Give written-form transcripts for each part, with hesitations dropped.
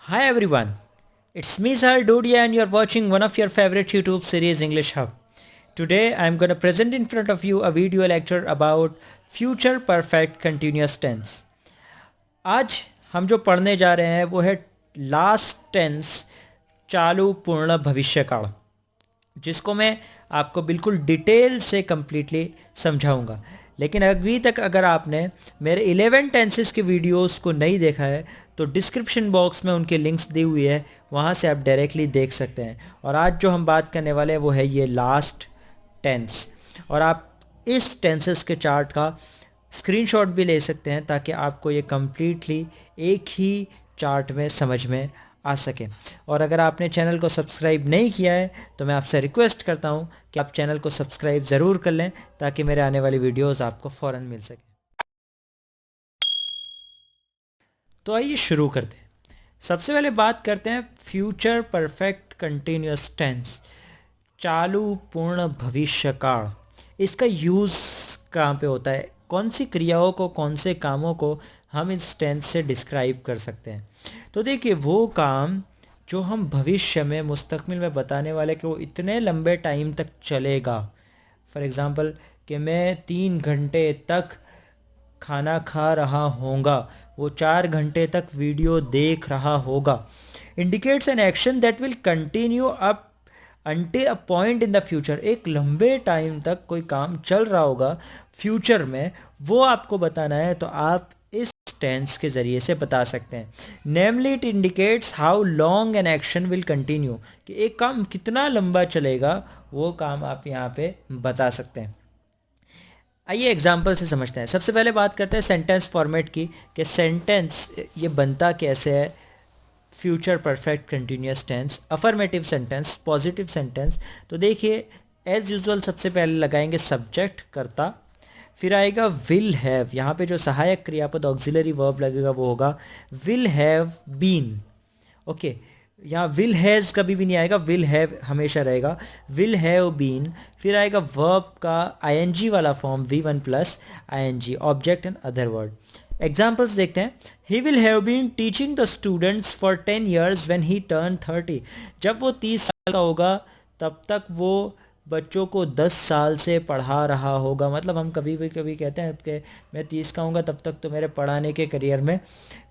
Hi everyone, it's me Sahal Dodia and you're watching one of your favorite YouTube series English Hub. Today I'm going to present in front of you a video lecture about future perfect continuous tense. आज हम जो पढ़ने जा रहे हैं वो है last tense चालू पूर्ण भविष्य काल, जिसको मैं आपको बिल्कुल डिटेल से कम्प्लीटली समझाऊंगा। लेकिन अभी तक अगर आपने मेरे 11 टेंसेस के वीडियोस को नहीं देखा है तो डिस्क्रिप्शन बॉक्स में उनके लिंक्स दी हुई है, वहाँ से आप डायरेक्टली देख सकते हैं। और आज जो हम बात करने वाले हैं वो है ये लास्ट टेंस, और आप इस टेंसेस के चार्ट का स्क्रीनशॉट भी ले सकते हैं ताकि आपको ये कम्प्लीटली एक ही चार्ट में समझ में आ सके। और अगर आपने चैनल को सब्सक्राइब नहीं किया है तो मैं आपसे रिक्वेस्ट करता हूं कि आप चैनल को सब्सक्राइब ज़रूर कर लें ताकि मेरे आने वाली वीडियोस आपको फ़ौरन मिल सके। तो आइए शुरू करते हैं। सबसे पहले बात करते हैं फ्यूचर परफेक्ट कंटिन्यूस टेंस, चालू पूर्ण भविष्य काल। इसका यूज़ कहाँ पे होता है, कौन सी क्रियाओं को, कौन से कामों को हम इस टेंस से डिस्क्राइब कर सकते हैं। तो देखिए, वो काम जो हम भविष्य में मुस्तकबिल में बताने वाले कि वो इतने लंबे टाइम तक चलेगा। फॉर एग्ज़ाम्पल कि मैं 3 घंटे तक खाना खा रहा होगा, वो 4 घंटे तक वीडियो देख रहा होगा। Indicates an action that will continue up until a point in the future. एक लंबे टाइम तक कोई काम चल रहा होगा फ्यूचर में, वो आपको बताना है तो आप इस टेंस के ज़रिए से बता सकते हैं। Namely it indicates how long an action will continue, कि एक काम कितना लंबा चलेगा, वो काम आप यहाँ पे बता सकते हैं। आइए एग्जाम्पल से समझते हैं। सबसे पहले बात करते हैं सेंटेंस फॉर्मेट की, कि सेंटेंस ये बनता कैसे है। Future perfect continuous tense, affirmative sentence, positive sentence. तो देखिए, एज यूजुअल सबसे पहले लगाएंगे सब्जेक्ट कर्ता, फिर आएगा विल हैव। यहाँ पे जो सहायक क्रियापद ऑक्सिलरी वर्ब लगेगा वो होगा विल हैव बीन। ओके, यहाँ विल हैज़ कभी भी नहीं आएगा, विल हैव हमेशा रहेगा, विल हैव बीन। फिर आएगा वर्ब का आईएनजी वाला form V1 plus ING, object and other word. Examples देखते हैं। He will have been teaching the students for 10 years when he turn 30। जब वो 30 साल का होगा तब तक वो बच्चों को 10 साल से पढ़ा रहा होगा। मतलब हम कभी भी कभी कहते हैं कि मैं 30 का होऊंगा तब तक तो मेरे पढ़ाने के करियर में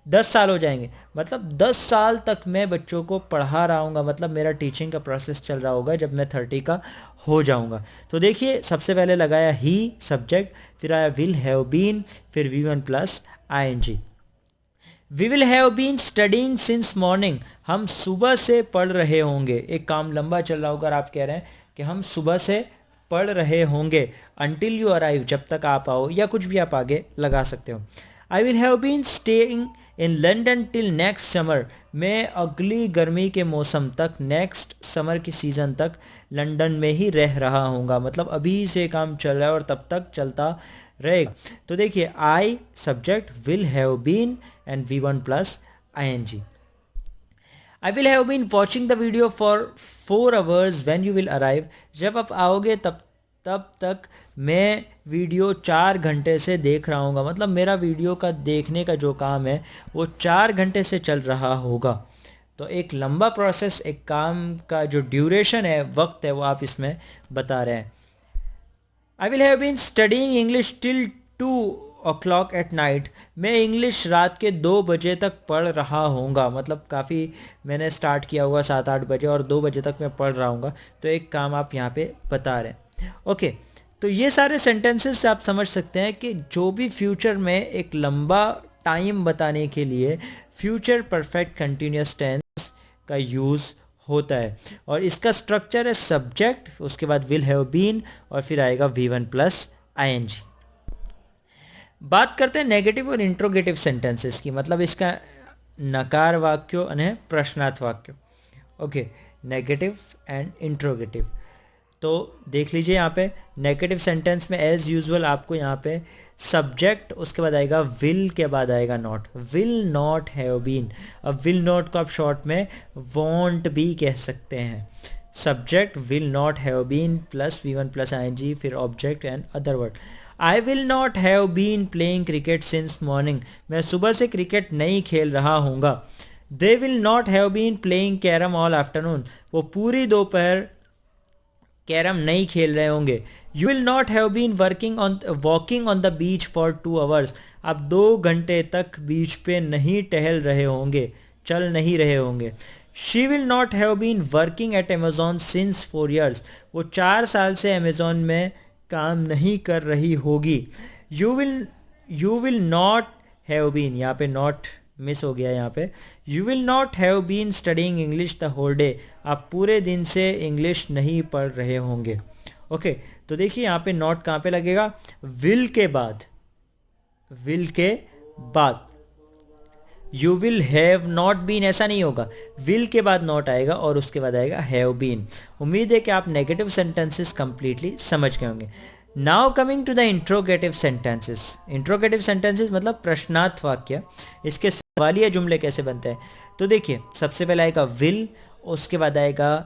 10 साल हो जाएंगे। मतलब 10 साल तक मैं बच्चों को पढ़ा रहा हूँगा, मतलब मेरा टीचिंग का प्रोसेस चल रहा होगा जब मैं 30 का हो जाऊँगा। तो देखिए, सबसे पहले लगाया ही सब्जेक्ट, फिर आया विल हैव बीन, फिर V1 plus ING. We will have been studying since morning. हम सुबह से पढ़ रहे होंगे। एक काम लंबा चल रहा होगा और आप कह रहे हैं कि हम सुबह से पढ़ रहे होंगे। अनटिल यू अराइव, जब तक आप आओ, या कुछ भी आप आगे लगा सकते हो। I will have been staying in London till next summer. मैं अगली गर्मी के मौसम तक, नेक्स्ट समर की सीज़न तक लंदन में ही रह रहा हूँगा। मतलब अभी से काम चल रहा है और तब तक चलता रहेगा। तो देखिए, I subject, will have been and V1 plus ING. I will have been watching the video for 4 hours when you will arrive. जब आप आओगे तब तक मैं वीडियो 4 घंटे से देख रहा हूँगा। मतलब मेरा वीडियो का देखने का जो काम है वो 4 घंटे से चल रहा होगा। तो एक लंबा प्रोसेस, एक काम का जो ड्यूरेशन है, वक्त है, वो आप इसमें बता रहे हैं। I will have been studying English till 2 o'clock at night. मैं इंग्लिश रात के 2 बजे तक पढ़ रहा होऊंगा। मतलब काफ़ी मैंने स्टार्ट किया होगा 7-8 बजे और 2 बजे तक मैं पढ़ रहा हूँगा। तो एक काम आप यहाँ पे बता रहे हैं। ओके, तो ये सारे सेंटेंसेस से आप समझ सकते हैं कि जो भी फ्यूचर में एक लंबा टाइम बताने के लिए फ्यूचर परफेक्ट कंटिन्यूस टेंस का यूज़ होता है। और इसका स्ट्रक्चर है सब्जेक्ट, उसके बाद विल हैव बीन, और फिर आएगा V1 प्लस आईएनजी। बात करते हैं नेगेटिव और इंट्रोगेटिव सेंटेंसेस की, मतलब इसका नकार वाक्यों અને प्रश्नार्थ वाक्यों। Okay, negative and interrogative. तो देख लीजिए, यहाँ पे नेगेटिव सेंटेंस में एज यूजुअल आपको यहाँ पे सब्जेक्ट, उसके बाद आएगा विल, के बाद आएगा not. Will not have been. अब विल नॉट को आप शॉर्ट में वॉन्ट भी कह सकते हैं। Subject will not have been plus V1 plus ING, फिर object and other word. I will not have been playing cricket since morning. मैं सुबह से क्रिकेट नहीं खेल रहा हूँगा। They will not have been playing carrom all afternoon, वो पूरी दोपहर कैरम नहीं खेल रहे होंगे। You will not have been walking on the beach for 2 hours, आप 2 घंटे तक बीच पे नहीं टहल रहे होंगे, चल नहीं रहे होंगे। She will not have been working at Amazon since 4 years, वो 4 साल से अमेजोन में काम नहीं कर रही होगी। You will not have been, यहाँ पे नॉट मिस हो गया यहाँ पे। You will not have been studying English the whole day, आप पूरे दिन से इंग्लिश नहीं पढ़ रहे होंगे। ओके, तो देखिए यहाँ पे नॉट कहाँ पे लगेगा, विल के बाद, विल के बाद। You will have not been ऐसा नहीं होगा, विल के बाद नॉट आएगा और उसके बाद आएगा हैव बीन। उम्मीद है कि आप नेगेटिव सेंटेंसेस कंप्लीटली समझ गए होंगे। Now coming to the interrogative sentences. Interrogative sentences मतलब प्रश्नार्थ वाक्य, इसके सवालिया जुमले कैसे बनते हैं। तो देखिए सबसे पहले आएगा विल, उसके बाद आएगा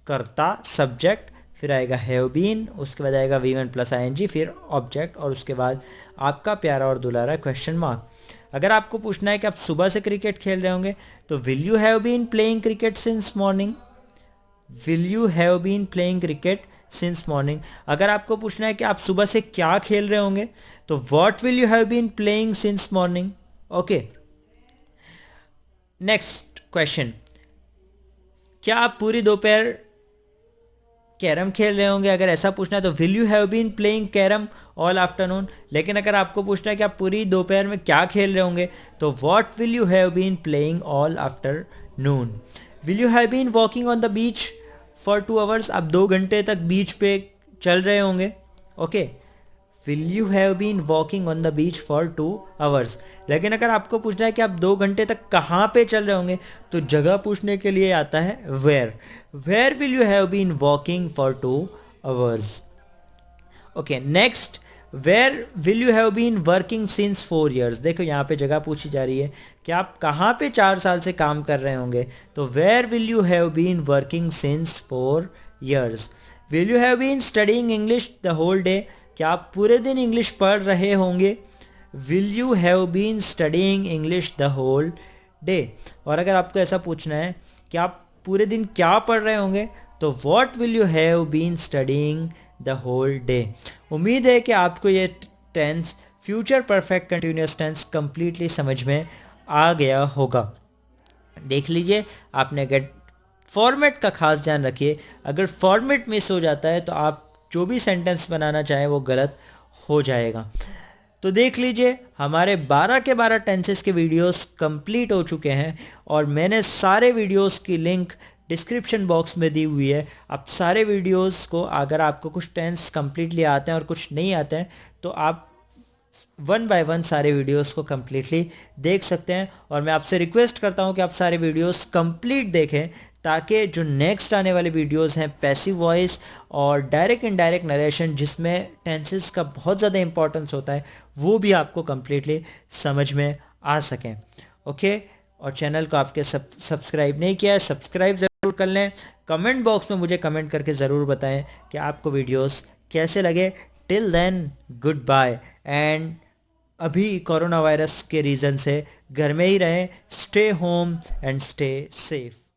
कर्ता सब्जेक्ट, फिर आएगा हैव बीन, उसके बाद आएगा V1 + ing, फिर ऑब्जेक्ट, और उसके बाद आपका प्यारा और दुलारा क्वेश्चन मार्क। अगर आपको पूछना है कि आप सुबह से क्रिकेट खेल रहे होंगे तो will you have been playing cricket since morning, will you have been playing cricket since morning. अगर आपको पूछना है कि आप सुबह से क्या खेल रहे होंगे तो what will you have been playing since morning. Okay, next question, क्या आप पूरी दोपहर कैरम खेल रहे होंगे। अगर ऐसा पूछना है तो will you have been playing carrom all afternoon. लेकिन अगर आपको पूछना है कि आप पूरी दोपहर में क्या खेल रहे होंगे तो what will you have been playing all afternoon. Will you have been walking on the beach for 2 hours, आप 2 घंटे तक बीच पे चल रहे होंगे। Okay, will you have been walking on the beach for 2 hours. लेकिन अगर आपको पूछना है कि आप 2 घंटे तक कहाँ पे चल रहे होंगे तो जगह पूछने के लिए आता है where. Where will you have been walking for 2 hours. Okay, next, where will you have been working since 4 years। देखो यहाँ पे जगह पूछी जा रही है कि आप कहाँ पे 4 साल से काम कर रहे होंगे तो where will you have been working since 4 years। Will you have been studying English the whole day, क्या आप पूरे दिन इंग्लिश पढ़ रहे होंगे। Will you have been studying English the whole day. और अगर आपको ऐसा पूछना है कि आप पूरे दिन क्या पढ़ रहे होंगे तो what will you have been studying the whole day. उम्मीद है कि आपको ये tense future perfect continuous tense completely समझ में आ गया होगा। देख लीजिए, आपने अगर फॉर्मेट का खास ध्यान रखिए, अगर फॉर्मेट मिस हो जाता है तो आप जो भी सेंटेंस बनाना चाहें वो गलत हो जाएगा। तो देख लीजिए, हमारे 12 के 12 टेंसेस के वीडियोस कंप्लीट हो चुके हैं और मैंने सारे वीडियोस की लिंक डिस्क्रिप्शन बॉक्स में दी हुई है। आप सारे वीडियोस को, अगर आपको कुछ टेंस कंप्लीटली आते हैं और कुछ नहीं आते हैं तो आप 1 by 1 सारे वीडियोस को कम्प्लीटली देख सकते हैं। और मैं आपसे रिक्वेस्ट करता हूं कि आप सारे वीडियोस कंप्लीट देखें ताकि जो नेक्स्ट आने वाले वीडियोस हैं पैसिव वॉइस और डायरेक्ट इनडायरेक्ट नरेशन जिसमें टेंसेस का बहुत ज़्यादा इंपॉर्टेंस होता है वो भी आपको कम्प्लीटली समझ में आ सकें। ओके, और चैनल को आपके सब्सक्राइब नहीं किया है, सब्सक्राइब ज़रूर कर लें। कमेंट बॉक्स में मुझे कमेंट करके ज़रूर बताएं कि आपको वीडियोस कैसे लगे। Till then good bye, and अभी कोरोना वायरस के रीज़न से घर में ही रहें। Stay home and stay safe.